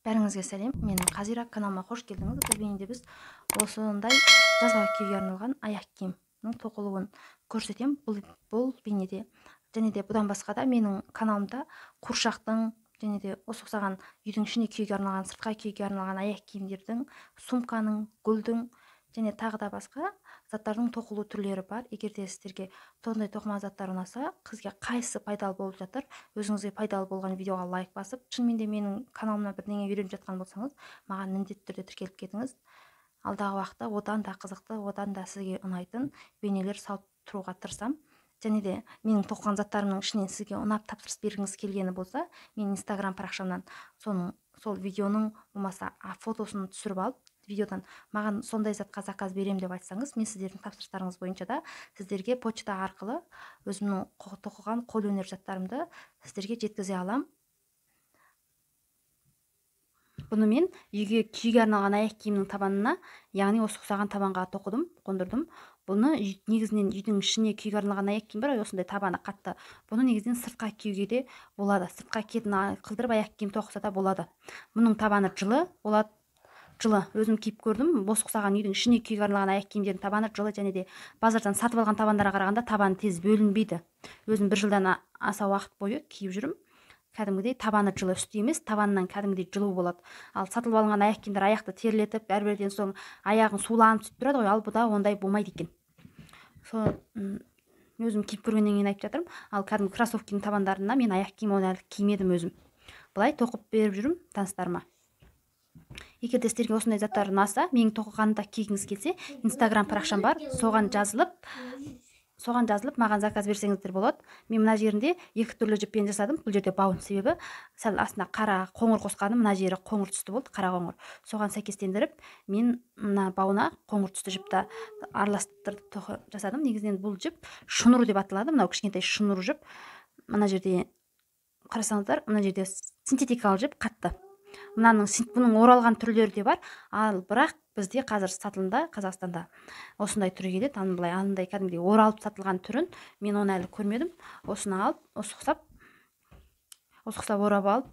Бәріңізге сәлем, менің Қазира, каналыма қош келдіңіз. Бұл бейнеде біз осындай жазға киюге арналған аяқ киімнің тоқылуын көрсетем. Бұл бейнеде және де бұдан басқа да менің каналымда қуыршақтың және де осы ұқсаған үйдің ішіне киюге арналған, сыртқа киюге арналған аяқ киімдердің, сумканың, гүлдің және тағы да басқа заттардың тоқылу түрлері бар. Егер де сіздерге сондай тоқыма заттар ұнаса, сізге қайсысы пайдалы болып жатыр, өзіңізге пайдалы болған видеоға лайк басып, шынымен де менің каналымнан бірдеңе үйреніп жатқан болсаңыз, маған міндетті түрде тіркеліп кетіңіз. Алдағы уақытта одан да қызықты, одан да сізге ұнайтын бейнелер салып тұруға тырысамын. Және де менің тоқыған заттарымның ішінен сізге ұнап тапсырыс бергіңіз келгені болса, мен инстаграм парақшамнан сол видеоның болмаса фотосын түсіріп алып, видеодан маған сондай затқа заказ берем деп айтсаңыз, мен сіздердің тапсырыстарыңыз бойынша да сіздерге почта арқылы өзімнің тоқыған қолөнер заттарымды сіздерге жеткізе аламын. Бұны мен үйге киюге арналған аяқ киімнің табанына, яғни осы ұқсаған табанға тоқыдым, қондырдым. Бұны негізінен үйдің ішіне киюге арналған аяқ киім бар, осындай табаны қатты. Бұны негізінен сыртқа киюге де болады. Сыртқа киетін қылдырып аяқ киім тоқыса да болады. Бұның табаны жылы болады. Жылы өзім киіп көрдім. Бос ұқсаған үйдің ішіне киюге арналған аяқ киімдердің табаны жылы, және де базардан сатып алған табандарға қарағанда табаны тез бөлінбейді. Өзім бір жылдан аса уақыт бойы киіп жүрмін. Кәдімгідей табаны жылы, үсті емес, табанынан кәдімгідей жылу болады. Ал сатылып алынған аяқ киімдер аяқты терлетіп, әрбірден соң аяғың суланып түсіп тұрады ғой, ал бұда ондай болмайды екен. Өзім киіп көргеннен кейін айтып жатырмын. Ал кәдімгі кроссовкінің табандарына мен аяқ киім оны әлі кимедім өзім. Былай тоқып беріп жүрмін таныстарыма. Егер де сіздерге осындай заттар ұнаса, менің тоқығанымды кигіңіз келсе, инстаграм парақшам бар, соған жазылып маған заказ берсеңіздер болады. Мен мына жерінде екі түрлі жіппен жасадым. Бұл жерде баун, себебі сәл астына қара қоңыр қосқаным, мына жері қоңыр түсті болды, қара қоңыр. Соған сәйкестендіріп, мен мына бауына қоңыр түсті жіпті араластырып жасадым. Негізінен бұл жіп шұныр деп аталады. Мынау кішкентай шұныр жіп. Мына жерде қарасаңыздар, мына жерде синтетикалық жіп қатты. Бұның оралған түрлері де бар, ал бірақ бізде қазір сатылымда, Қазақстанда осындай түрі келеді. Былай анандай кәдімгідей оралып сатылған түрін мен оны әлі көрмедім. Осыны алып, осы ұқсап орап алып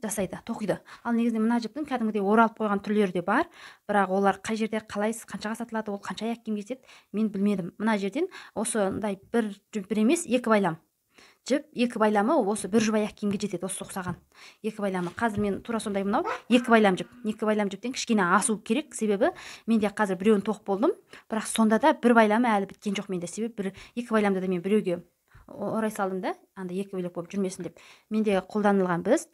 жасайды, тоқиды. Ал негізінде мына жіптің кәдімгідей оралып қойған түрлері де бар, бірақ олар қай жерде қалай, қаншаға сатылады, ол қанша аяқ киімге кетеді, мен білмедім. Мына жерден осындай бір емес, екі байлам жіп, екі байламы осы бір жұп аяқ киімге жетеді, осы ұқсаған екі байламы. Қазір мен тура сондай мынау екі байлам жіптен кішкене асу керек, себебі менде қазір біреуін тоқып болдым, бірақ сонда да бір байламы әлі біткен жоқ менде, себебі екі байламды да мен біреуге орай салдым да, анда екі бөлек болып жүрмесін деп. Менде қолданылған біз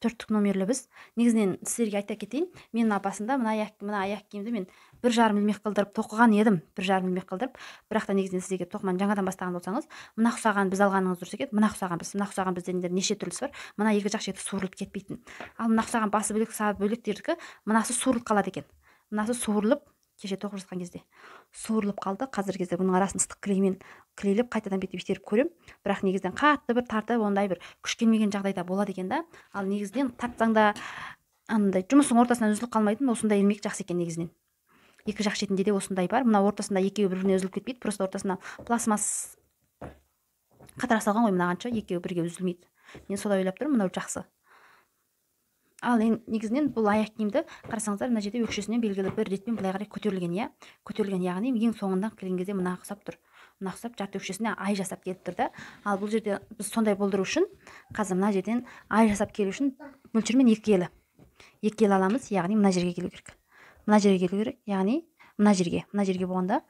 төрттік номерлі біз. Негізінен сіздерге айта кетейін, мен басында мына аяқ киімді мен 1,5 ілмек қылдырып тоқыған едім, 1,5 ілмек қылдырып, бірақ та негізінен сіздерге тоқыманы жаңадан бастаған болсаңыз, мына ұқсаған біз алғаныңыз дұрыс екен. Мына ұқсаған біздерінде неше түрлісі бар. Мына екі жақ шеті суырылып кетпейтін. Ал мына ұқсаған басы бөлек, сабы бөлектердікі, мынасы суырылып қалады екен. Мынасы суырылып, кеше тоқып жатқан кезде суырылып қалды. Қазіргі кезде бұның арасын ыстық клеймен клейлеп қайтадан бетіп көрем, бірақ негізінен қатты бір тартып, ондай бір күш келмеген жағдайда болады екен да. Ал негізінен тартсаң да андай жұмыстың ортасынан үзіліп қалмайтын осындай ілмек жақсы екен негізінен. Екі жақ шетінде де осындай бар. Мына ортасында екеуі бір-біріне үзіліп кетпейді, просто ортасына пластмасс қатырақ салған ғой, мынағанша екеуі бірге үзілмейді. Мен солай ойлап тұрмын, мынау жақсы. Ал негізінен бұл аяқ киімді қарасаңыздар, мына жерде өкшесінен белгілі бір ретпен былай қарай көтерілген, көтерілген, яғни ең соңында келген кезде мына ұқсап тұр. Мына ұқсап жарты өкшесіне ай жасап келіп тұр да. Ал бұл жерде біз сондай болдыру үшін, қазір мына жерден ай жасап келу үшін мөлшермен екі елі аламыз, яғни мына жерге келу керек. Мына жерге келу керек, яғни мына жерге болғанда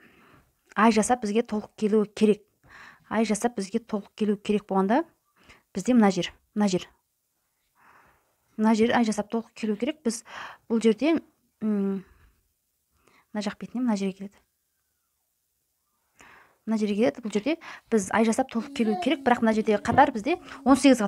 ай жасап бізге толық келу керек. Ай жасап бізге толық келу керек болғанда бізде мына жер ай жасап толық келу керек. Біз бұл жерде мына жақ бетіне мына жерге келеді. Бұл жерде біз ай жасап толық келу керек, бірақ мына жерде қатар бізде 18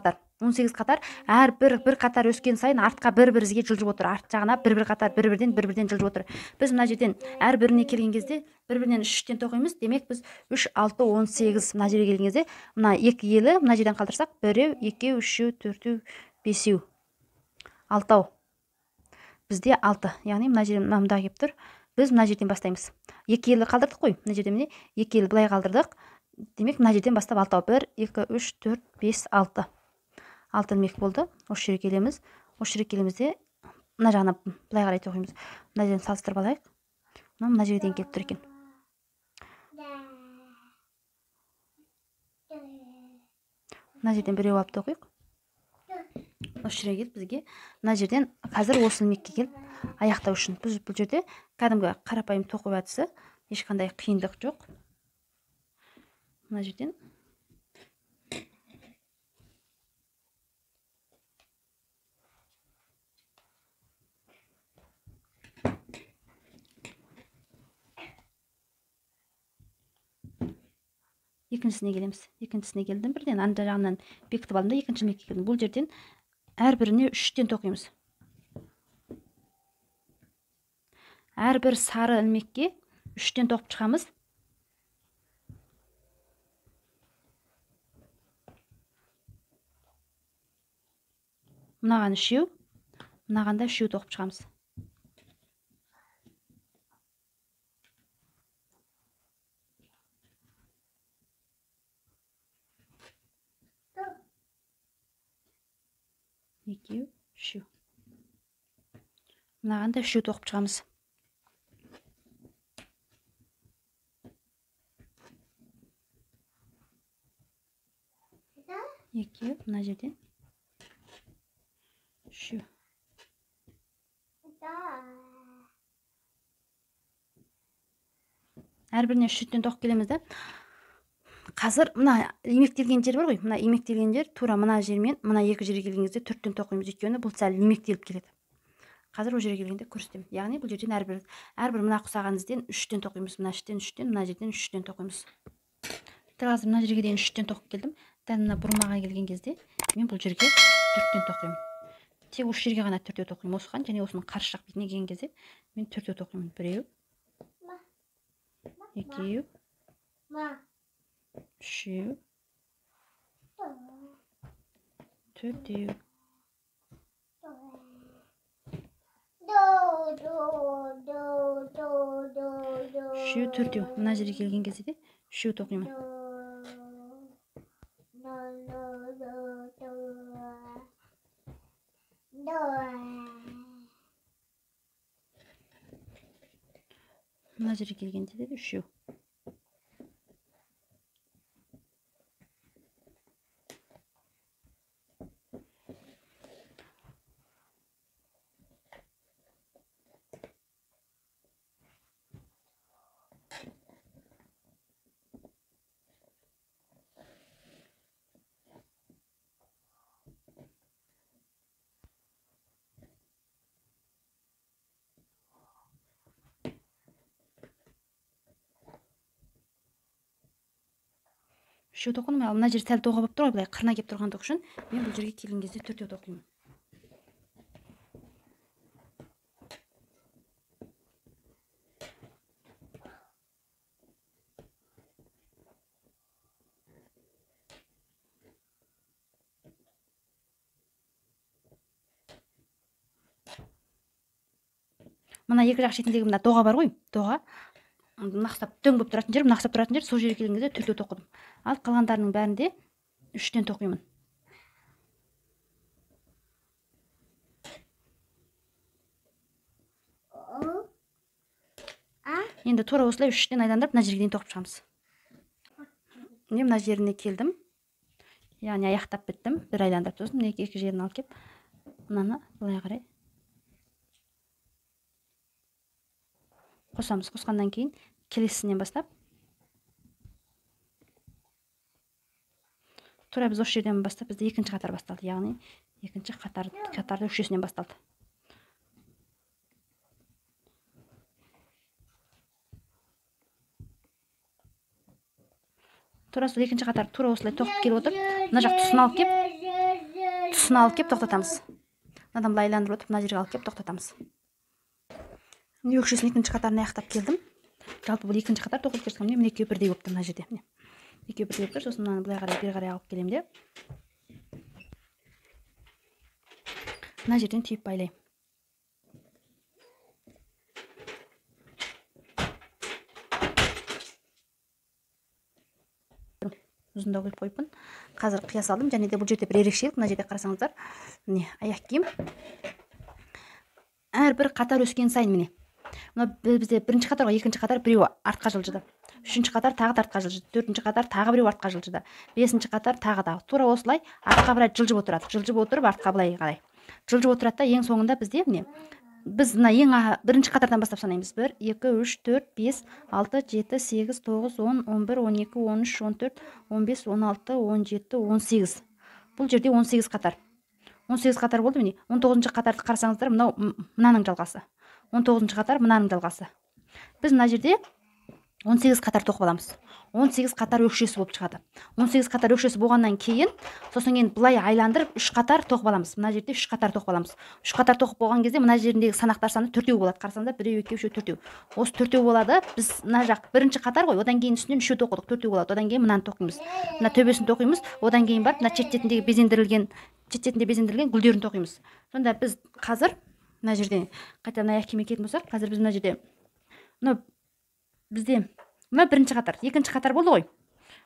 қатар, әр бір қатар өскен сайын артқа бір-бірізге жылжып отыр. Арт жағына бір қатар бір-бірден жылжып отыр. Біз мына жерден әр біріне келген кезде бір-бірінен 3-тен тоқимыз. Демек біз 3, 6, 18 мына жерге келген кезде мына екі елі мына жерден қалдырсақ, 1, 2, 3, 4, 5, 6. Бізде 6. Яғни мына жерден мында келіп тұр. Біз мына жерден бастаймыз. Екі елі қалдырдық қой. Мына жерден міне екі елі былай қалдырдық. Демек мына жерден бастап 6. 1, 2, 3, 4, 5, 6. 6 ілмек болды. Осы жерге келеміз. Осы жерге келемізде мына жағына былай қарай тоқимыз. Мына жерден салыстырып алайық. Мына жерге дейін келіп тұр екен. Мына жерден біреу алып тоқиық. Осы жерге келіп бізге мына жерден қазір осы ілмекке келіп аяқтау үшін бұл жерде кәдімгі қарапайым тоқу әдісі, ешқандай қиындық жоқ. Мына жерден екіншісіне келеміз. Екіншісіне келдім, бірден анда жағынан бекітіп алдым да екінші ілмекке келдім. Бұл жерден әрбіріне 3-тен тоқимыз. Әрбір сары ілмекке 3-тен тоқып шығамыз. Мынаған 3, мынағанда 3 тоқып шығамыз. Екеу, 3. Мынағанда 3 тоқып шығамыз. Екеу, мына жерден 3. Әрбіріне 3-тен тоқып келеміз да. Қазір мына имектелген жер бар ғой, мына имектелген жер тура мына жермен мына екі жерге келген кезде 4-тен тоқимыз, өйткені бұл сәл имектеліп келеді. Қазір ол жерге келгенде көрсетемін. Яғни бұл жерден әрбір мына ұқсаған ізден 3-тен тоқимыз, мына 3-тен, мына жерден 3-тен тоқимыз. Қазір мына жерге дейін 3-тен тоқып келдім. Дәл мына бұрмаға келген кезде мен бұл жерге 4-тен тоқимын. Тек осы жерге ғана 4-те тоқимын. Осыған және осының қарсы жақ бетіне келген кезде мен 4-те тоқимын. 1, 2, 3, 4. Үшеу, 4. Мына жерге келген кезде де 3 тоқимын. Мына жерге келгенде де 3. Үшеу тоқыдым, ал мына жер сәл тоға болып тұр ғой, былай қырына кеп тұрғандық үшін мен бұл жерге келген кезде 4-те тоқимын. Мына екі жақ шетіндегі мына доға бар ғой, доға нақыстап дөң болып тұратын жер, нақыстап тұратын жер, сол жерге келген кезде 4-те тоқыдым. Ал қалғандарының бәрінде 3-тен тоқимын. Енді тура осылай 3-тен айдандырып, мына жерге дейін тоқып шығамыз. Мен мына жеріне келдім. Яғни аяқтап біттім. Бір айдандырып сосын екі жерін алып кеп, мынаны былай қарай қосамыз. Қосқаннан кейін келесінен бастап тура біз осы жерден бастап бізде екінші қатар басталды. Яғни екінші қатарды үшесінен басталды. Тура сол екінші қатар тура осылай тоқып келіп отыр. Мына жақ тұсын алып кеп тоқтатамыз. Мынадан былай айландырып отырып, мына жерге алып кеп тоқтатамыз. Өкшесінің екінші қатарын аяқтап келдім. Жалпы бұл екінші қатар тоқылып келсем, міне екеуі бірдей болып тұр мына жерде. Екеуі бірдей болып тұр, сосын мынаны былай қарай бері қарай алып келем де. Мына жерден түйіп байлайым. Ұзындау қойып қойыппын. Қазір қия салдым, және де бұл жерде бір ерекшелік, мына жерде қарасаңыздар, міне аяқ киім. әрбір қатар өскен сайын міне мына бізде бірінші қатар ғой, екінші қатар біреу артқа жылжыды, үшінші қатар тағы да артқа жылжыды, төртінші қатар тағы біреу артқа жылжыды, бесінші қатар тағы да тура осылай артқа былай жылжып отырады, жылжып отырып артқа былай қарай жылжып отырады да ең соңында бізде міне біз мына ең бірінші қатардан бастап санаймыз. 1 2 3 4 5 6 7 8 9 10 11 12 13 14 15 16 17 18. Бұл жерде 18 қатар. 18 қатар болды міне. 19-шы қатарды қарасаңыздар, мынау мынаның жалғасы. 19-шы қатар мынаның жалғасы. Біз мына жерде 18 қатар тоқып аламыз. 18 қатар өкшесі болып шығады. 18 қатар өкшесі болғаннан кейін, сосын кейін былай айландырып 3 қатар тоқып аламыз. Мына жерде 3 қатар тоқып аламыз. 3 қатар тоқып болған кезде мына жеріндегі санақтар саны 4-еу болады. Қарасаңыздар 1 2 3 4-еу. Осы 4-еу болады. Біз мына жақ бірінші қатар ғой, одан кейін үстінен 3-еу тоқыдық, 4-еу болады. Одан кейін мынаны тоқимыз. Мына төбесін тоқимыз. Одан кейін барып мына шететіндегі безендірілген гүлдерін тоқимыз. Сонда біз қазір мына жерде қайта мына әкеме келетін болсақ, қазір біз мына жерде бізде мына бірінші қатар, екінші қатар болды ғой.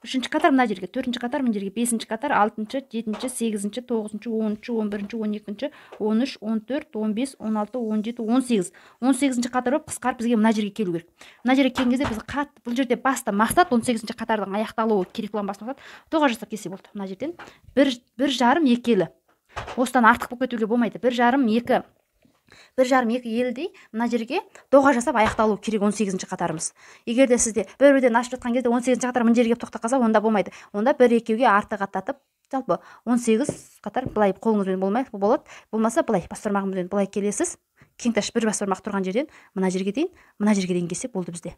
Үшінші қатар мына жерге, төртінші қатар мына жерге, бесінші қатар, алтыншы, жетінші, сегізінші, тоғызыншы, 10-шы, 11-ші, 12-ші, 13, 14, 15, 16, 17, 18. 18-ші қатар болып қысқарып бізге мына жерге келу керек. Мына жерге келген кезде біз бұл жерде басты мақсат 18-ші қатардың аяқталуы керек болған басты мақсат доға жасап келсе болды. Мына жерден 1,5 2 елі. Осыдан артық болып кетуге болмайды. 1,5 2 елдей мына жерге доға жасап аяқталу керек 18-ші қатарымыз. Егер де сізде бір-бірден ашып жатқан кезде 18-ші қатар мына жерге тоқтап қалса, онда болмайды. Онда 1-2-ге артық аттатып, жалпы 18 қатар былай қолыңызбен болады. Болмаса былай бас бармағыңызбен былай келесіз. Кеңташ бір бас бармақ тұрған жерден мына жерге дейін келсе болды бізде.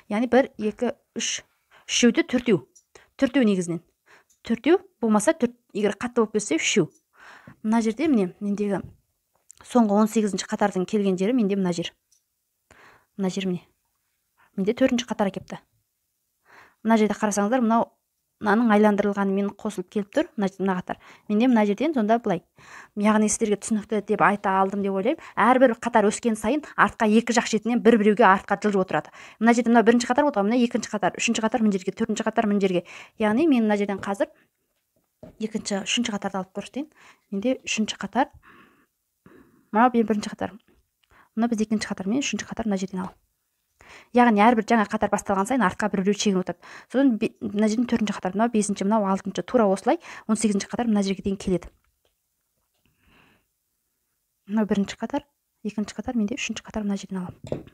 Яғни 1 2 3 үшеуді төртеу. Төртеу негізінен. Төртеу болмаса егер қатты болып кетсе үшеу. Мына жерде мендегі соңғы 18-ші қатардың келген жері менде мына жер. Мына жер міне. Менде 4-ші қатар кепті. Мына жерде қарасаңыздар, мынаның айландырылғанымен қосылып келіп тұр, мына қатар. Менде мына жерден сонда былай. Яғни сіздерге түсінікті деп айта алдым деп ойлаймын. Әрбір қатар өскен сайын артқа екі жақ шетінен бір-біреуге артқа жылжып отырады. Мына жерде мына бірінші қатар болды, мына екінші қатар, үшінші қатар мына жерге, төртінші қатар мына жерге. Яғни мен мына жерден қазір екінші, үшінші қатарды алып көрсетейін. Менде үшінші қатар, мынау бірінші қатар. Мына біз екінші қатар, мен үшінші қатар мына жерден аламын. Яғни әрбір жаңа қатар басталған сайын артқа бір-біреу шегініп отырады. Содан мына жерден төртінші қатар, мынау бесінші, мынау алтыншы, тура осылай 18-ші қатар мына жерге дейін келеді. Мынау бірінші қатар, екінші қатар, менде үшінші қатар мына жерден аламын.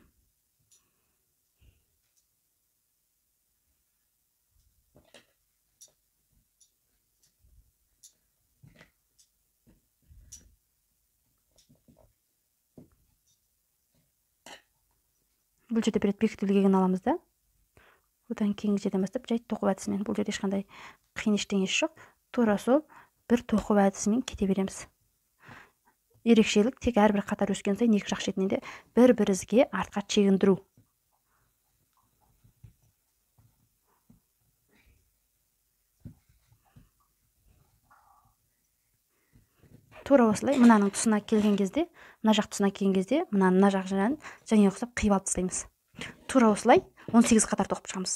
Бұл жерде бір бекітілген аламыз да. Одан кейінгі жерден бастап жай тоқып әдісімен. Бұл жерде ешқандай қиын ештеңесі жоқ. Тура сол бір тоқып әдісімен кете береміз. Ерекшелік тек әрбір қатар өскен сайын екі жақ шетінен де бір-бірізге артқа шегіндіру. Тура осылай мынаның тұсына келген кезде, мына жақ тұсына келген кезде, мына жақ жағын және ұқсап қиып алып тастаймыз. Тура осылай 18 қатар тоқып шығамыз.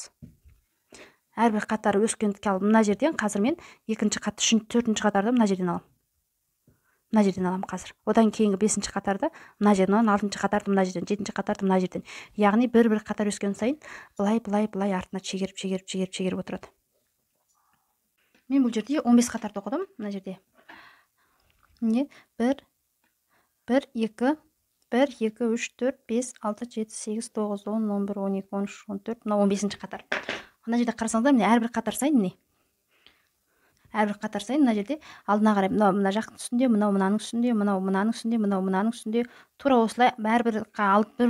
Әрбір қатар өскендікке алып, мына жерден қазір мен екінші қатар, үшінші, төртінші қатарды мына жерден аламын. Мына жерден аламын қазір. Одан кейінгі бесінші қатарды мына жерден, алтыншы қатарды мына жерден, жетінші қатарды мына жерден. Яғни бір-бір қатар өскен сайын былай артына шегеріп отырады. Мен бұл жерде 15 қатар тоқыдым, мына жерде. Міне 1 2 1 2 3 4 5 6 7 8 9 10 11 12 13 14, мына 15-ші қатар. Мына жерде қарасаңыздар, міне әрбір қатар сайын міне. Әрбір қатар сайын мына жерде алдына қарай мына жақтың үстінде, мынаның үстінде, мынаның үстінде, мынаның үстінде, тура осылай бір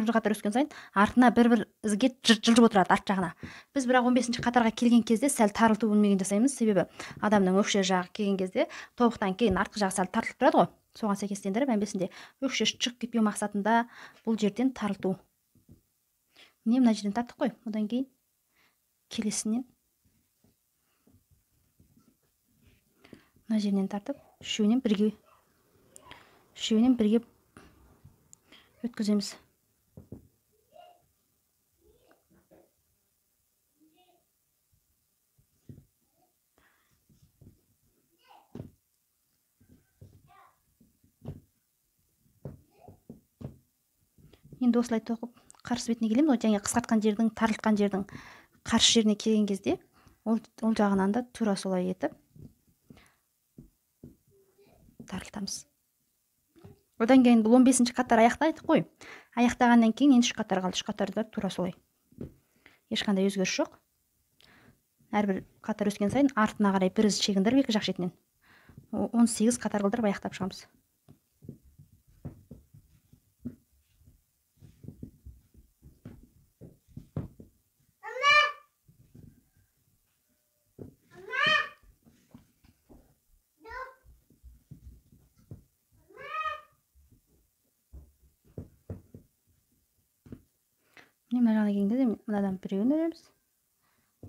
қатар өскен сайын артына бір ізге жылжып отырады арт жағына. Біз бірақ 15-ші қатарға келген кезде сәл тарылту бөлмеген жасаймыз, себебі адамның өкше жағы келген кезде тобықтан кейін артқы жағы сәл тартылып тұрады ғой. Соған сәйкестендіріп, әмбесінде өкше шығып кетпеу мақсатында бұл жерден тарылту. Міне мына жерден тарттық қой. Одан кейін келесінен мына жерінен тартып, үшеуінен бірге өткіземіз. енді осылай тоқып қарсы бетіне келеміз ғой. Және қысқартқан жердің, тарылтқан жердің қарсы жеріне келген кезде ол жағынан да тура солай етіп тарылтамыз. Одан кейін бұл 15-ші қатар аяқтадық қой. Аяқтағаннан кейін енді 3 қатар қалды. 3 қатарда тура солай. Ешқандай өзгеріс жоқ. Әрбір қатар өскен сайын артына қарай бір із шегіндіріп екі жақ шетінен 18 қатар қылдырып аяқтап шығамыз. Мына жағына келгенде де мынадан біреуін өреміз.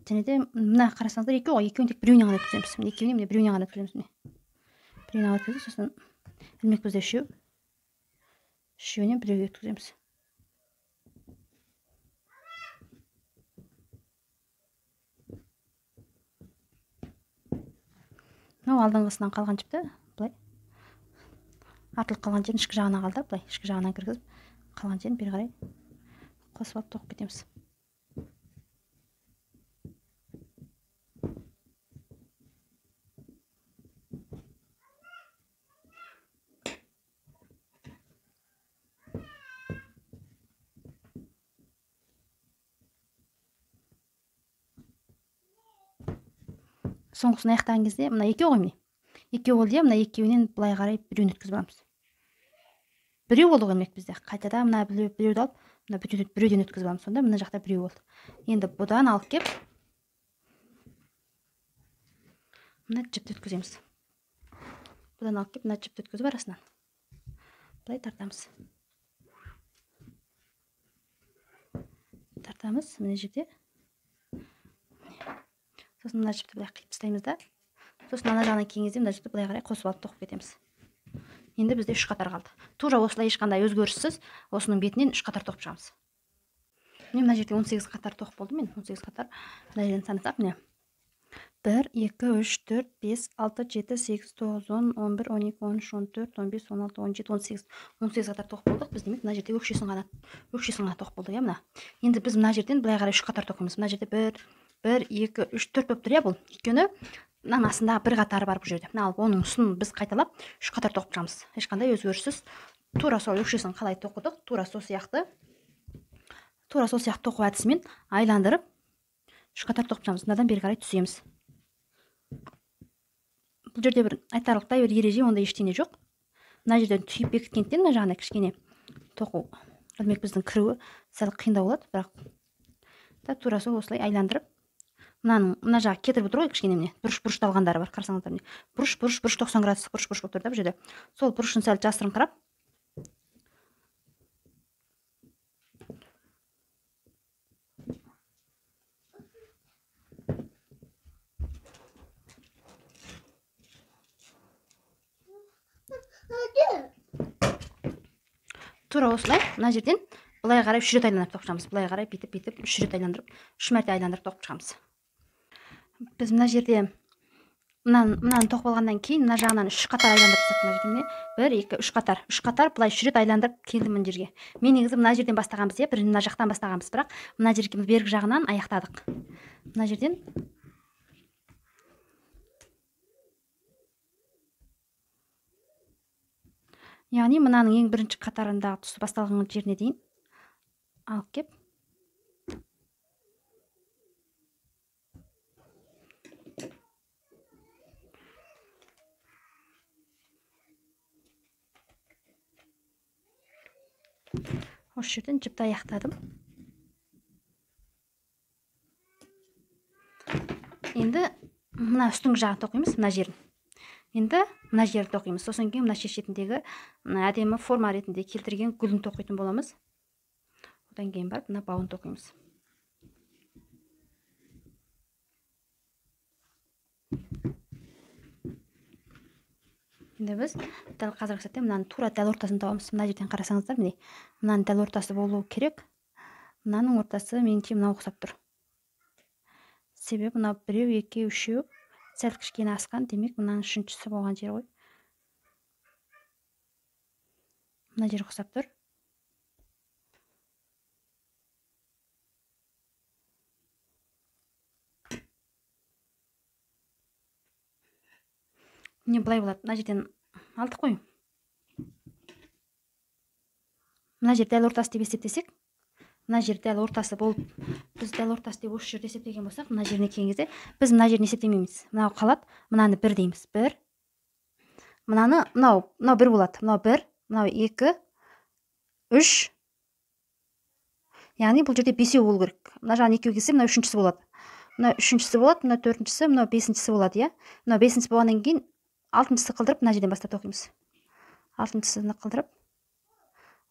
Және де мына қарасаңыздар екеу ғой, екеуін тек біреуіне ғана өткіземіз. Міне екеуіне міне біреуіне ғана өткіземіз. Міне біреуіне ғана өткізіп, сосын ілмек бізде үшеуіне біреуге өткіземіз. Мынау алдыңғысынан қалған жіпті былай артылып қалған жерін ішкі жағына қалдырып, былай ішкі жағынан кіргізіп, қалған жерін бері қарай қосып алып тоқып кетеміз. Соңғысын аяқтаған кезде мына екеу ғой, міне екеу болды, мына екеуінен былай қарай біреуін өткізіп аламыз. Біреу болды ғой бізде. Қайтада мына біреуді алып, мына біреуден өткізіп аламыз. Сонда мына жақта біреу болды. Енді бұдан алып кеп мына жіпті өткіземіз. Бұдан алып кеп мына жіпті өткізіп арасынан былай тартамыз. Тартамыз мына жерде. Сосын мына жіпті былай қиып тастаймыз да. Сосын ана жағынан келген кезде мына жіпті былай қарай қосып алып тоқып кетеміз. Енді бізде 3 қатар қалды. Тура осылай ешқандай өзгеріссіз осының бетінен 3 қатар тоқып шығамыз. Міне мына жерде 18 қатар тоқып болды. Мен 18 қатар мына жерден санасақ, міне 1, 2, 3, 4, 5, 6, 7, 8, 9, 10, 11, 12, 13, 14, 15, 16, 17, 18. 18 қатар тоқып болдық. Біз демек мына жерде өкшесін ғана тоқып болдық, мына. Енді біз мына жерден былай қарай 3 қатар тоқимыз. Мына жерде 1, 2, 3, 4 болып тұр, бұл. Өйткені мынаның астында бір қатары бар бұл жерде. Мына алып оның ұсын біз қайталап 3 қатар тоқып шығамыз. Ешқандай өзгеріссіз. Тура сол өкшесін қалай тоқыдық, тура сол сияқты тоқу әдісімен айландырып 3 қатар тоқып шығамыз. Мынадан бері қарай түсеміз. Бұл жерде бір айтарлықтай бір ереже, онда ештеңе жоқ. Мына жерден түйіп бекіткендіктен мына жағына кішкене тоқу ілмек біздің кіруі сәл қиындау болады, бірақ тура сол осылай айландырып мына жағы кетіріп отыр ғой, кішкене міне бұрышталғандары бар, қарасаңыздар, міне бұрыш 90 градус бұрыш болып тұр да бұл жерде. Сол бұрышын сәл жасырыңқырап тура осылай мына жерден былай қарай 3 рет айландырып тоқып шығамыз. Былай қарай бүйтіп 3 рет айландырып, 3 мәрте айландырып тоқып шығамыз. Біз мына жерде мынаны тоқып алғаннан кейін мына жағынан 3 қатар айландырып тастадық. Мына жерде міне 1, 2, 3 қатар. 3 қатар былай 3 рет айландырып келдім мына жерге. Мен негізі мына жерден бастағанбыз, мына жақтан бастағанбыз, бірақ мына жерге бергі жағынан аяқтадық. Мына жерден яғни мынаның ең бірінші қатарындағы тұсы басталған жеріне дейін алып кеп осы жерден жіпті аяқтадым. Енді мына үстіңгі жағын тоқимыз, мына жерін. Енді мына жерді тоқимыз. Сосын кейін мына шетіндегі әдемі форма ретінде келтірген гүлін тоқитын боламыз. Одан кейін барып мына бауын тоқимыз. Енді біз дәл қазіргі сәтте мынаны тура дәл ортасын табамыз. Мына жерден қарасаңыздар, міне мынаның дәл ортасы болуы керек. Мынаның ортасы меніңше мынау ұқсап тұр. Себебі мынау 1, 2, 3 сәл кішкене асқан, демек мынаның үшіншісі болған жер ғой. Мына жер ұқсап тұр. не былай болады, мына жерден алдық қой. Мына жер дәл ортасы деп есептесек, мына жер дәл ортасы болып, біз дәл ортасы деп осы жерде есептеген болсақ, мына жеріне келген кезде біз мына жерін есептемейміз. Мынау қалады, мынаны 1 дейміз. 1. Мынаны мынау 1 болады. Мынау 1, мынау 2, 3. Яғни бұл жерде 5 болу керек. Мына жағын 2 келсе, мынау 3-шісі болады. Мынау 3-шісі болады, мынау 4-шісі, мынау 5-шісі болады, иә. Мынау 5-шісі болғаннан кейін 6-шысы қылдырып, мына жерден бастап оқимыз. 6-шысыны қылдырып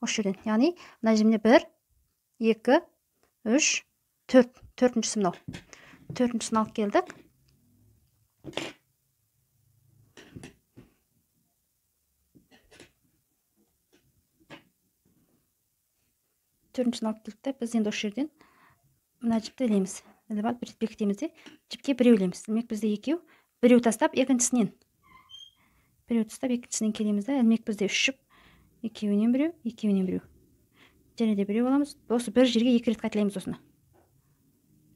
осы жерден. Яғни мына жерде 1, 2, 3, 4. 4-шісі мынау. 4-шісін алып келдік. Төртіншісін алып келдік та, біз енді осы жерден мына жіпті ілеміз. Іліп алып бекітеміз де, жіпке біреу ілеміз. Демек бізде екеу, біреу тастап, екіншісінен. Біреу тастап, екіншісінен келеміз де, ілмек бізде 3 жіп, екеуінен біреу, екеуінен біреу. Және де біреу аламыз. Осы бір жерге 2 рет қайталаймыз осыны.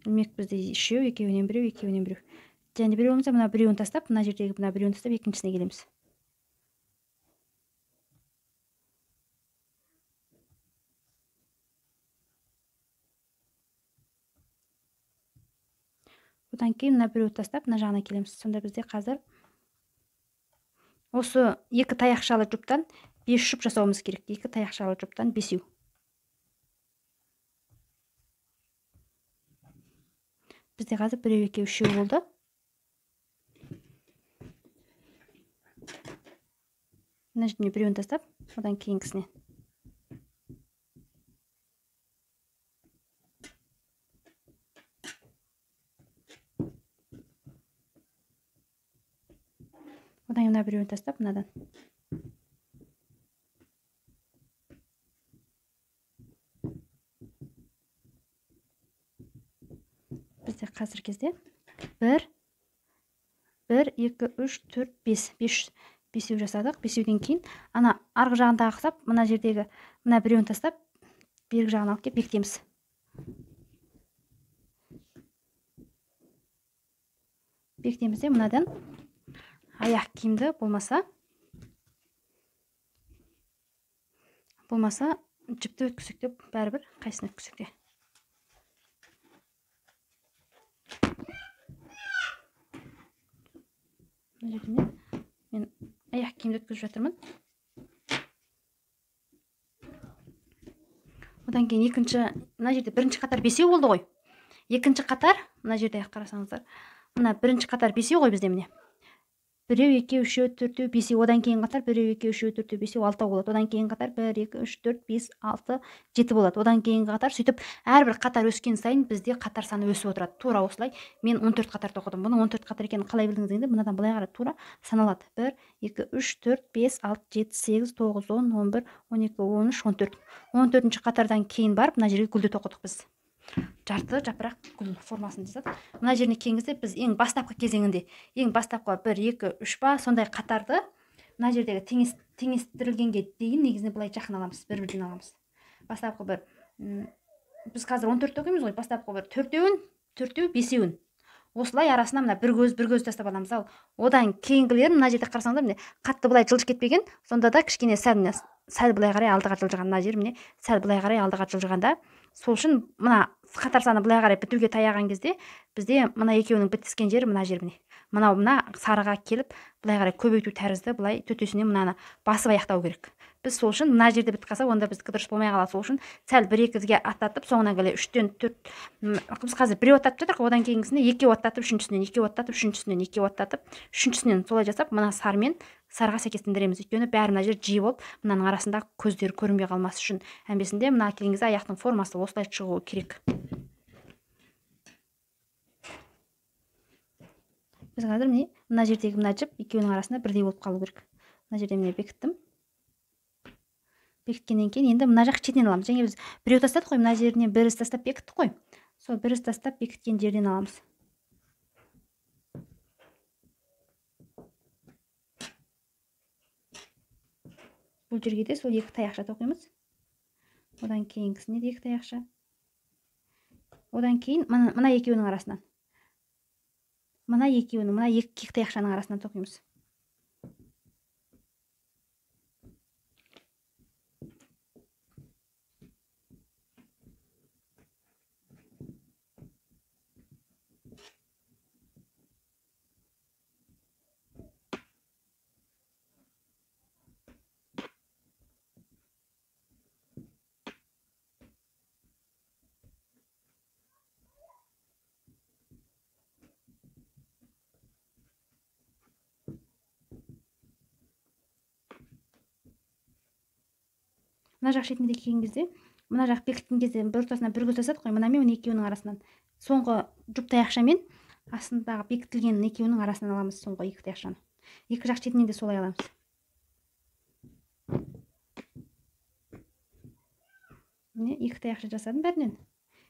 Ілмек бізде 3, екеуінен біреу, екеуінен біреу. Және де біреу аламыз, мына біреуін тастап, мына жердегі мына біреуін тастап, екіншісіне келеміз. Одан кейін мына біреуді тастап, мына жағына келеміз. Сонда бізде қазір осы 2 таяқшалы жұптан 5 жұп жасауымыз керек. 2 таяқшалы жұптан 5. Бізде қазір 1, 2, 3 болды. Мына жеріне біреуін тастап, одан кейінгісіне. Одан мына біреуін тастап, мынадан. Бізде қазір кезде 1, 2, 3, 4, 5. 5 жасадық. 5-ден кейін ана арғы жағындағы қысап, мына жердегі мына біреуін тастап, бергі жағын алып кеп бекітеміз. Бекітеміз де мынадан аяқ киімді болмаса жіпті өткізсек те бәрібір қайсыны өткізсек те. Мына жерде мен аяқ киімді өткізіп жатырмын. Одан кейін екінші, мына жерде бірінші қатар 5 болды ғой. Екінші қатар, мына жерде қарасаңыздар, мына бірінші қатар 5 ғой бізде міне. 1, 2, 3, 4, 5, одан кейін қатар 1, 2, 3, 4, 5, 6 болады. Одан кейін қатар 1, 2, 3, 4, 5, 6, 7 болады. Одан кейін қатар сөйтіп әрбір қатар өскен сайын бізде қатар саны өсіп отырады. Тура осылай. Мен 14 қатар оқыдым. Бұның 14 қатар екенін қалай білдіңіз дегенде, мынадан былай қарай тура саналады. 1, 2, 3, 4, 5, 6, 7, 8, 9, 10, 11, 12, 13, 14. 14-ші қатардан кейін барып, мына жерге гүлді тоқыдық біз. Жарты жапырақ гүл формасын жасадық. Мына жеріне келгенде біз ең бастапқы кезеңінде, ең бастапқы 1, 2, 3 ба, сондай қатарды мына жердегі теңестірілгенге дейін негізінде былай жақын аламыз, бір-бірден аламыз. Бастапқы 1, біз қазір 14 оқимыз ғой, бастапқы 1, 4-еуін, 5-еуін. Осылай арасына мына бір көз тастап аламыз. Ал одан кейінгілерін мына жерде қарасаңдар, міне қатты былай жылжып кетпеген, сонда да кішкене сәл былай қарай алдыға жылжыған. Мына жер міне сәл былай қарай алдыға жылжығанда, сол үшін мына қатар саны былай қарай бітуге таяған кезде бізде мына екеуінің бітіскен жері мына жер міне. Мына сарыға келіп былай қарай көбейту тәрізді былай төтесіне мынаны басып аяқтау керек. Біз сол үшін мына жерде бітіп қалса, онда біздікі дұрыс болмай қалады. Сол үшін сәл 1-2-ге аттатып, соңынан келе 3-тен 4, біз қазір 1 аттатып жатырмық, одан кейінгісіне 2 аттатып, үшіншісінен 2 аттатып, үшіншісінен 2 аттатып, үшіншісінен солай жасап, мына сарымен сарға сәйкестендіреміз. Өйткені бәрі мына жер жиі болып, мынаның арасында көздері көрінбей қалмас үшін. Әмбесінде мына келген кезде аяқтың формасы осылай шығуы керек. Біз қазір мына жердегі мына жіп екеуінің арасында бірдей болып қалу керек. Мына жерде міне бекіттім. Бекіткеннен кейін енді мына жақ шетінен аламыз. Және біз біреу тастадық қой, мына жеріне бір із тастап бекіттік қой. Сол бір із тастап бекіткен жерден аламыз. Бұл жерге де сол 2 таяқша тоқимыз. Одан кейінгісіне де 2 таяқша. Одан кейін мына екеуінің арасынан. Мына 2 таяқшаның арасынан тоқимыз. мына жақ шетіне де келген кезде, мына жақ бекіткен кезде бір ортасына бір көз тастадық қой, мынамен мына екеуінің арасынан соңғы жұп таяқшамен астындағы бекітілген екеуінің арасынан аламыз соңғы екі таяқшаны. Екі жақ шетінен де солай аламыз. Міне екі таяқша жасадым бәрінен.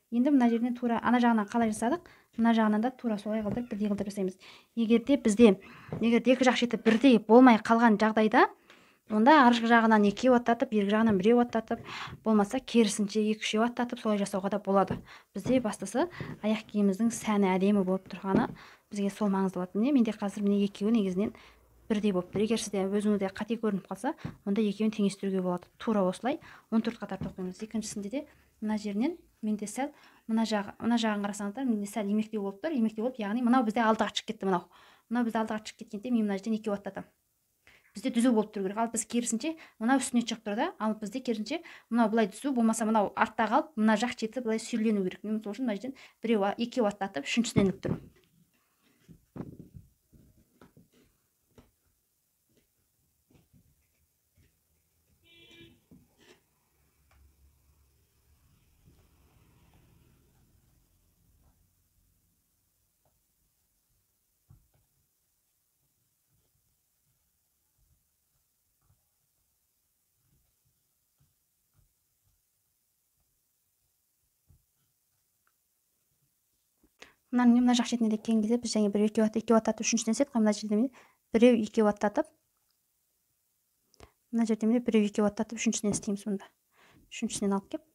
Енді мына жерден тура ана жағынан қалай жасадық, мына жағынан да тура солай қылдырып бірдей қылдырып жасаймыз. Егер екі жақ шеті бірдей болмай қалған жағдайда, онда арғы жағынан екеу аттатып, бергі жағынан біреу аттатып, болмаса керісінше екі-үшеу аттатып солай жасауға да болады. Бізде бастысы аяқ киіміміздің сәні әдемі болып тұрғаны бізге сол маңызды болады. Міне менде қазір міне екеуі негізінен бірдей болып тұр. Егер сізде өзіңізде қате көрініп қалса, онда екеуін теңестіруге болады. Тура осылай 14 қатар тоқимыз. Екіншісінде де мына жерінен менде сәл мына жағын қарасаңыздар, менде сәл емектеу болып тұр. Емектеу болып, яғни мынау бізде алдыға шығып кетті. Мынау бізде алдыға шығып кеткенде мен мына жерден екеу аттатамын. Бізде түзу болып тұру керек. Ал біз керісінше мынау үстіне шығып тұр да, ал бізде керісінше мынау былай түзу болмаса, мынау артта қалып, мына жақ шеті былай сүйрелену керек. Мен сол үшін мына жерден екеу аттатып, үшіншісінен іліп тұрмын. Мына жақ шетіне де келген кезде біз және біреу екеу аттатып үшіншісіне істедік қой. Мына жерде біреу екеу аттатып, мына жерде біреу екеу аттатып үшіншісінен істейміз. Сонда үшіншісінен алып кеп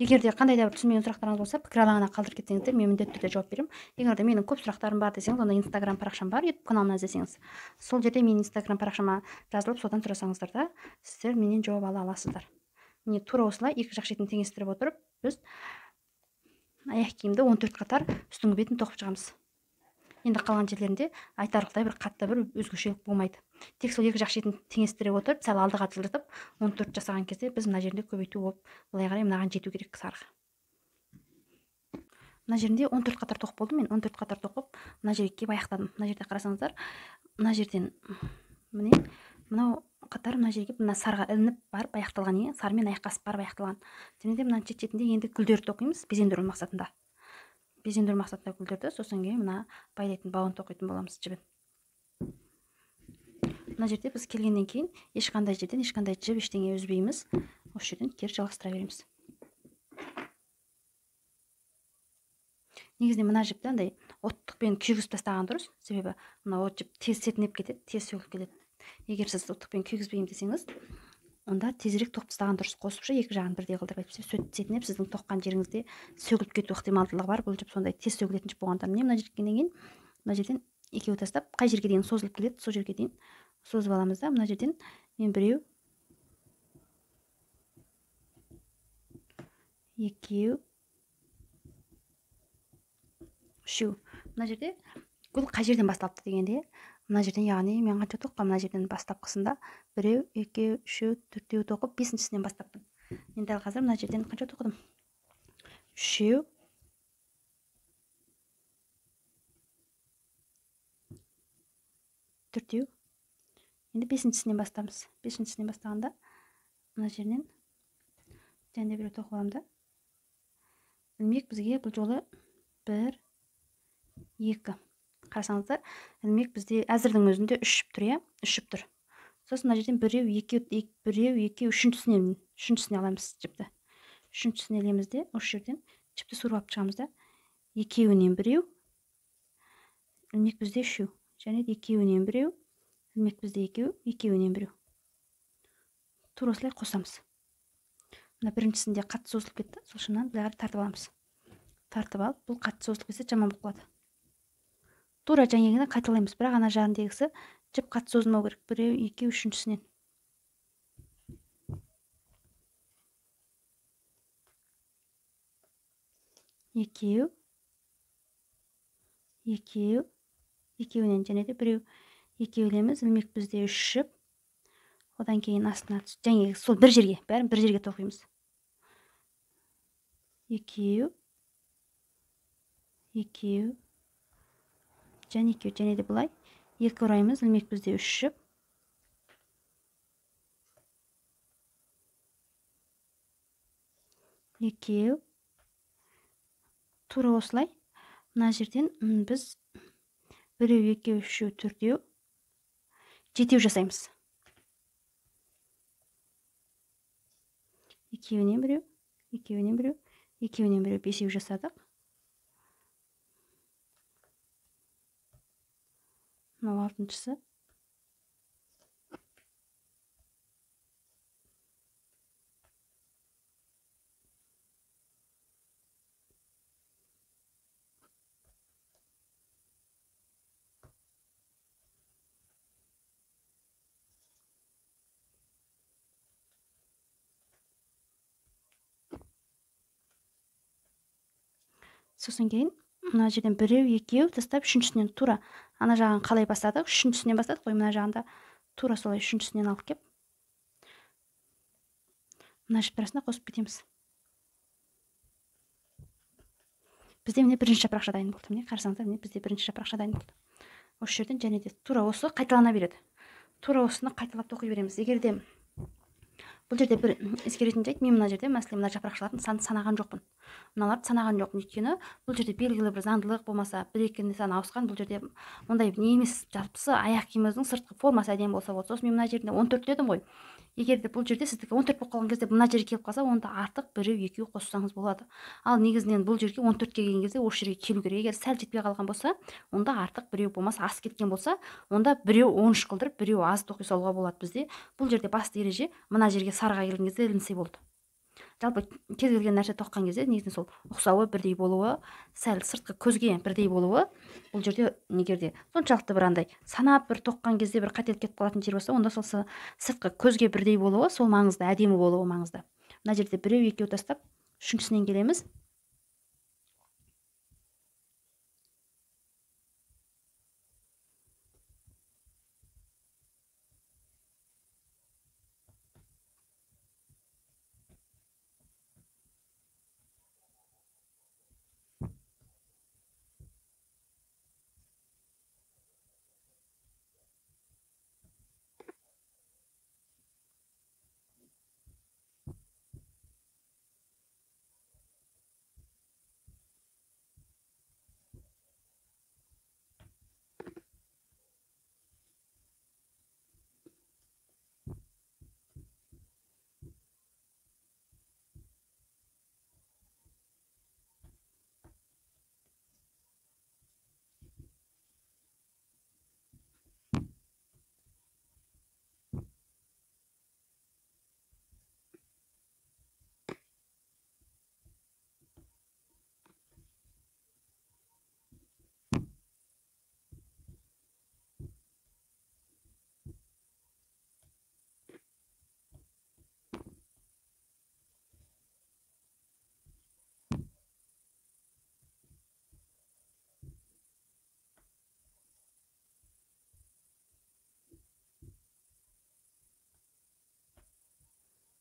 егер де қандай да бір түсінбеген сұрақтарыңыз болса, пікір алаңына қалдырып кетсеңіздер, мен міндетті түрде жауап беремін. Егер де менің көп сұрақтарым бар десеңіз, онда Instagram парақшам бар, YouTube каналымнан іздесеңіз. Сол жерде менің Instagram парақшама жазылып, содан сұрасаңыздар да, сіздер менен жауап ала аласыздар. Міне тура осылай екі жақ шетін теңестіріп отырып, біз аяқ киімді 14 қатар үстіңгі бетін тоқып шығамыз. Енді қалған жерлерінде айтарлықтай бір қатты бір өзгешелік болмайды. Тек сол екі жақ шетін теңестіре отырып, сәл алдыға жылжытып, 14 жасаған кезде біз мына жерінде көбейту болып, былай қарай мынаған жету керек сарғы. Мына жерінде 14 қатар тоқып болды. Мен 14 қатар тоқып, мына жерге келіп аяқтадым. Мына жерде қарасаңыздар, мына жерден міне мынау қатар мына жерге мына сарға ілініп барып аяқталған, сармен аяққасып барып аяқталған. Және де мына шетінде енді гүлдерді тоқимыз, безендіру мақсатында. Безендіру мақсатында гүлдерді, сосын кейін мына байлайтын бауын тоқитын боламыз, жібін. Мына жерде біз келгеннен кейін ешқандай жерден ешқандай жіп ештеңе үзбейміз. Осы жерден кері жалғастыра береміз. Негізінен мына жіпті андай оттықпен күйгізіп тастаған дұрыс, себебі мына от жіп тез сетінеп кетеді, тез сөгіліп кетеді. Егер сіз оттықпен күйгізбеймін десеңіз, онда тезірек тоқып тастаған дұрыс. Қосымша екі жағын бірдей қылдырып әйтпесе сетінеп сіздің тоққан жеріңізде сөгіліп кету ықтималдылығы бар. Бұл жіп сондай тез сөгілетін жіп болғандықтан мына жерден кейін мына жерден екеу тастап, қай жерге дейін созылып келеді, сол жерге дейін созып аламыз да, мына жерден мен біреу, екеу, үшеу. Мына жерде гүл қай жерден басталыпты дегенде, мына жерден, яғни мен қанша тоққа мына жерден бастапқысында біреу, екеу, үшеу, төртеу тоқып, бесіншісінен бастаптым. Мен дәл қазір мына жерден қанша тоқыдым? Үшеу, төртеу. Енді бесіншісінен бастамыз. Бесіншісінен бастағанда мына жерінен және біреу тоқып аламын да. Ілмек бізге бұл жолы 1, 2. Қарасаңыздар, ілмек бізде әзірдің өзінде 3 жіп тұр, 3 жіп тұр. Сосын мына жерден біреу, екеу, үшіншісіне аламыз жіпті. Үшіншісіне ілеміз де, осы жерден жіпті суырып алып шығамыз да. Екеуінен біреу, ілмек бізде 3, және екеуінен біреу, ілмек бізде екеу, екеуінен біреу. Тура осылай қосамыз. Мына біріншісінде қатты созылып кетті, сол шыннан былай қарай тартып аламыз. Тартып алып, бұл қатты созылып кетсе жаман болып қалады. Тура жаңегіні қайталаймыз, бірақ ана жағындағысы жіп қатты созылмау керек. Біреу, екеу, үшіншісінен. Екеу, екеу, екеуінен және де біреу. Екеулеміз, ілмек бізде 3 жіп. Одан кейін астына түс. Және сол бір жерге, бәрін бір жерге тоқимыз. Екеу, 2 және 2 және де былай 2 ораймыз, ілмек бізде 3 жіп. Екеу. Тура осылай. Мына жерден біз біреу, екеу, үшеу, төртеу, жетеу жасаймыз. Екеуінен біреу, екеуінен біреу, екеуінен біреу, бесеу жасадық. Мынау алтыншысы. Сосын кейін мына жерден біреу, екеу тастап, үшіншісінен тура ана жағын қалай бастадық? Үшіншісінен бастадық қой, мына жағында тура солай үшіншісінен алып кеп, мына жіптің арасына қосып кетеміз. Бізде міне бірінші жапырақша дайын болды. Міне қарасаңыздар, міне бізде бірінші жапырақша дайын болды. Осы жерден және де тура осы қайталана береді. Тура осыны қайталап тоқи береміз. Егер де бұл жерде бір ескеретін жайт, мен мына жерде мәселен мына жапырақшалардың санын санаған жоқпын. Мыналарды санаған жоқпын, өйткені бұл жерде белгілі бір заңдылық болмаса, бір екі сан ауысқан, бұл жерде ондай не емес. Жалпысы аяқ киіміміздің сыртқы формасы әдемі болса болды. Сосын мен мына жерде 14 дедім ғой. Егер де бұл жерде сіздікі 14 болып қалған кезде мына жерге келіп қалса, онда артық біреу, екеу қоссаңыз болады. Ал негізінен бұл жерге 14 келген кезде осы жерге келу керек. Егер сәл жетпей қалған болса, онда артық біреу болмаса, аз кеткен болса, онда біреу 13 қылдырып, біреу аз тоқи салуға болады бізде. Бұл жерде басты ереже мына жерге сарыға келген кезде ілінсе болды. Жалпы кез келген нәрсе тоққан кезде негізінен сол ұқсауы, бірдей болуы, сәл сыртқы көзге бірдей болуы. Бұл жерде егерде соншалықты бір андай санап бір тоққан кезде бір қателік кетіп қалатын жер болса, онда сол сыртқы көзге бірдей болуы, сол маңызды, әдемі болуы маңызды. Мына жерде біреу, екеу тастап, үшіншісінен келеміз.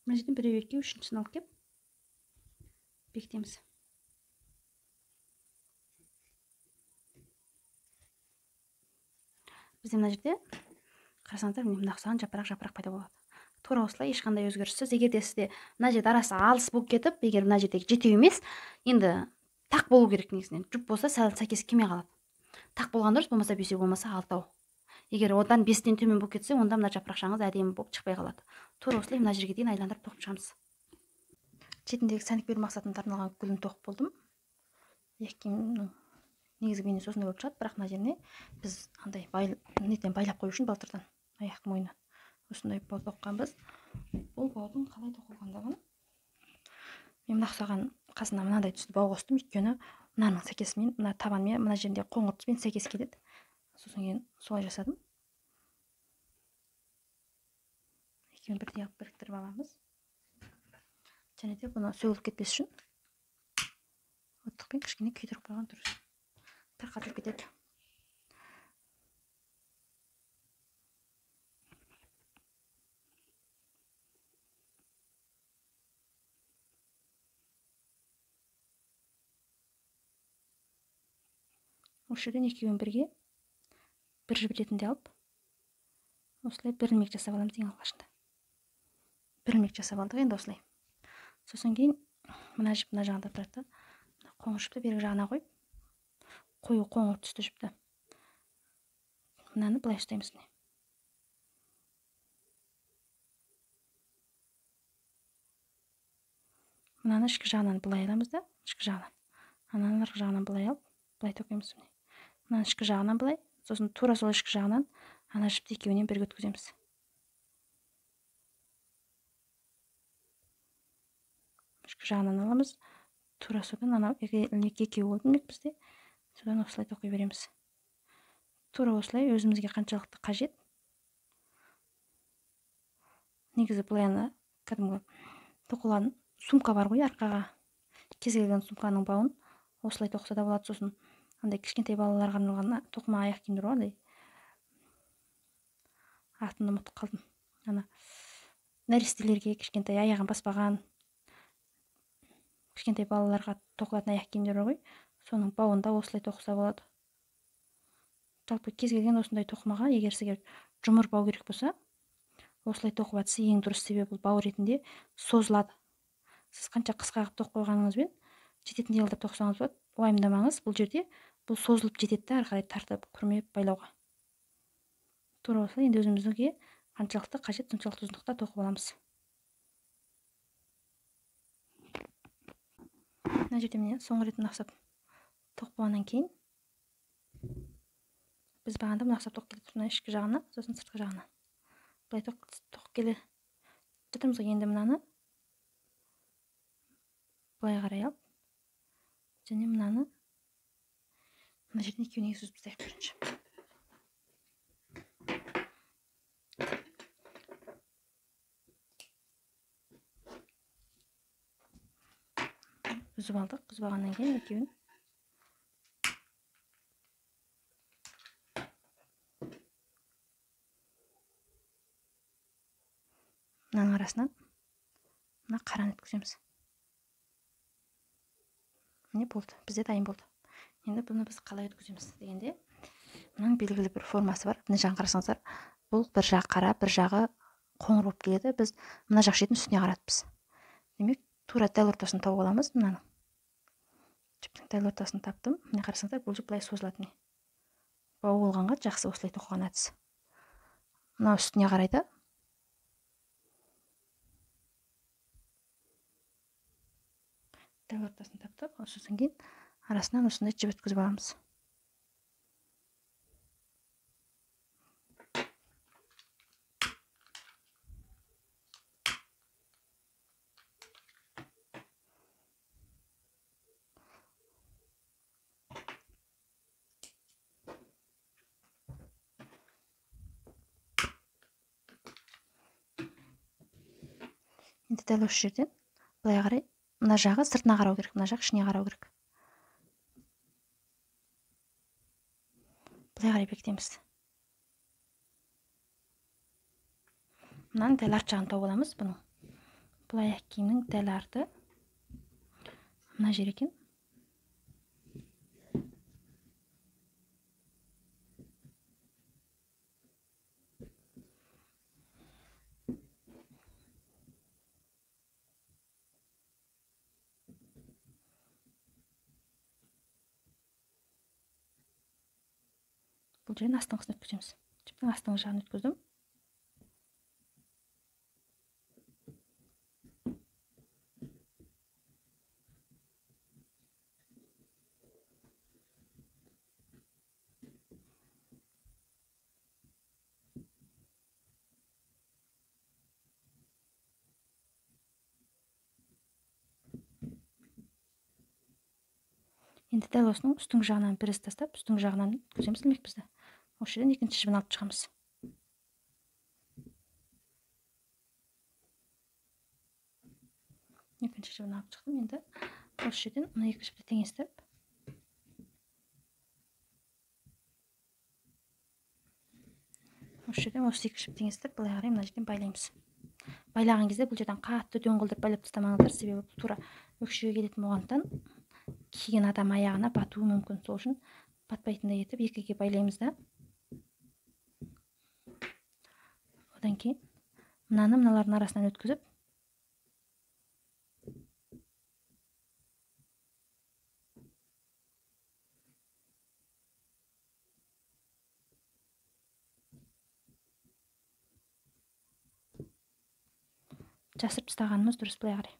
Мына жерден біреу, екеу, үшіншісін алып кеп бекітеміз. Бізде мына жерде қарасаңыздар, мына ұқсаған жапырақ пайда болады. Тура осылай ешқандай өзгеріссіз. Егер де сізде мына жерде арасы алыс болып кетіп, егер мына жердегі жетеу емес, енді тақ болу керек негізінен. Жұп болса сәл сәйкес келмей қалады. Тақ болған дұрыс, болмаса бесеу, болмаса алтау. Егер одан 5-тен төмен болып кетсе, онда мына жапырақшаңыз әдемі болып шықпай қалады. Тура осылай мына жерге дейін айландырып тоқып шығамыз. Шетіндегі сәндік беру мақсатында арналған гүлін тоқып болдым. Аяқ киімнің негізгі бейнесі осындай болып шығады, бірақ мына жеріне біз андай нетен байлап қою үшін балтырдан аяқ мойнынан осындай бау тоққанбыз. Бұл баудың қалай тоқылғандығын мен мына ұқсаған қасына мынандай түсті бау қостым, өйткені мынаның сәйкесімен, мына табанмен, мына жерінде қоңыр түспен сәйкес келеді. Сосын кейін солай жасадым. Екеуін бірдей алып біріктіріп аламыз. Және де бұны сөгіліп кетпес үшін оттықпен кішкене күйдіріп қойған дұрыс. Тарқатылып кетеді. осы жерден екеуін бірге бір жібітетіндей алып осылай бір ілмек жасап аламыз. Ең алғашында бір ілмек жасап алдық. Енді осылай. Сосын кейін мына жіп мына жағында тұрады. Қоңыр жіпті бергі жағына қойып, қою қоңыр түсті жіпті мынаны былай ұстаймыз. Мынаны ішкі жағынан былай аламыз да, ішкі жағынан. Ананы арғы жағынан былай алып, былай тоқимыз. Мынаны ішкі жағынан былай, сосын тура сол ішкі жағынан ана жіпті екеуінен бірге өткіземіз. Ішкі жағынан аламыз, тура содан ана ілмек екеуі ілмек бізде. Содан осылай тоқи береміз. Тура осылай өзімізге қаншалықты қажет. Негізі былай ана кәдімгі тоқылған сумка бар ғой арқаға. Кез келген сумканың бауын осылай тоқса да болады. Сосын андай кішкентай балаларға арналған тоқыма аяқ киімдер бар. Атын ұмытып қалдым. Ана нәрестелерге кішкентай аяғын баспаған кішкентай балаларға тоқылатын аяқ киімдер бар ғой. Соның бауында осылай тоқса болады. Жалпы кез келген осындай тоқымаға егер сізге жұмыр бау керек болса, осылай тоқып атса ең дұрыс. Себебі бұл бау ретінде созылады. Сіз қанша қысқа қылып тоқып қойғаныңызбен жететіндей қылып тоқсаңыз болады. Уайымдамаңыз, бұл жерде бұл созылып жетеді де ары қарай тартып күрмеп байлауға. Тура осылай енді өзімізге қаншалықты қажет соншалықты ұзындықта тоқып аламыз. Мына жерде міне соңғы рет мына ұқсап тоқып болғаннан кейін біз бағанда мына ұқсап тоқып келдік. Мына ішкі жағына, сосын сыртқы жағына. Былай тоқып келе жатырмыз ғой. Енді мынаны былай қарай алып, және мынаны мына жерден екеуіне үзіп тастайық бірінші. Үзіп алдық. Үзіп алғаннан кейін екеуін мынаның арасынан мына қараны өткіземіз. Міне болды. Бізде дайын болды. Енді бұны біз қалай өткіземіз дегенде, мынаның белгілі бір формасы бар. Мына жағын қарасаңыздар, бұл бір жағы қара, бір жағы қоңыр болып келеді. Біз мына жақ шетін үстіне қаратыппыз. Демек, тура дәл ортасын тауып аламыз. Мынаны жіптің дәл ортасын таптым. Міне қарасаңыздар, бұл жіп былай созылады. Бау болғанға жақсы осылай тоқыған әдіс. Мынау үстіне қарайды. Дәл ортасын таптық. Сосын кейін арасынан осындай жіп өткізіп аламыз. Енді дәл осы жерден былай қарай, мына жағы сыртына қарау керек, мына жақ ішіне қарау керек. Былай қарай бекітеміз. Мынаның дәл арт жағын тауып аламыз. Бұның бұл аяқ киімнің дәл арты мына жер екен. Бұл жерін астыңғысын өткіземіз. Жіптің астыңғы жағын өткіздім. Енді дәл осының үстіңгі жағынан бір із тастап, үстіңгі жағынан өткіземіз ілмек бізді. Осы жерден екінші жібін алып шығамыз. Екінші жібін алып шықтым. Енді осы жерден мына екі жіпті теңестіріп, осы жерден осы екі жіпті теңестіріп, былай қарай мына жерден байлаймыз. Байлаған кезде бұл жерден қатты дөңгілдеп байлап тастамаңыздар, себебі тура өкшеге келетін болғандықтан киген адам аяғына батуы мүмкін. Сол үшін батпайтындай етіп екіге байлаймыз да. Одан кейін мынаны мыналардың арасынан өткізіп жасырып тастағанымыз дұрыс, былай қарай.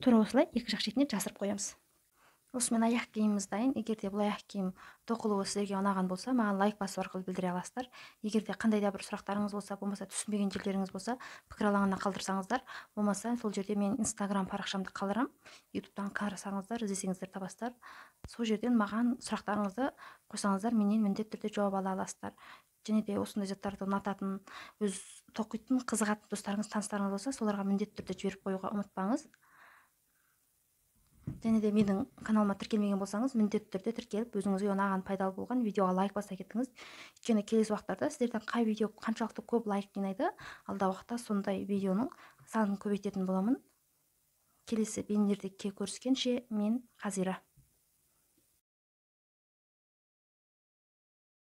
Тура осылай екі жақ шетіне жасырып қоямыз. Осымен аяқ киіміміз дайын. Егер де бұл аяқ киім тоқылуы сіздерге ұнаған болса, маған лайк басу арқылы білдіре аласыздар. Егер де қандай да бір сұрақтарыңыз болса, болмаса түсінбеген жерлеріңіз болса, пікір алаңына қалдырсаңыздар, болмаса сол жерде мен Instagram парақшамды қалдырамын. YouTube'дан қарасаңыздар, іздесеңіздер табасыздар. Сол жерден маған сұрақтарыңызды қойсаңыздар, менен міндетті түрде жауап ала аласыздар. Және де осындай заттарды ұнататын, өз тоқитын, қызығатын достарыңыз, таныстарыңыз болса, соларға міндетті түрде жіберіп қоюға ұмытпаңыз. Және де менің каналыма тіркелмеген болсаңыз, міндетті түрде тіркеліп, өзіңізге ұнаған, пайдалы болған видеоға лайк баса кетіңіз. Өйткені келесі уақыттарда сіздерден қай видео қаншалықты көп лайк жинайды, алдағы уақытта сондай видеоның санын көбейтетін боламын. Келесі бейнелерде көріскенше, мен Қазира.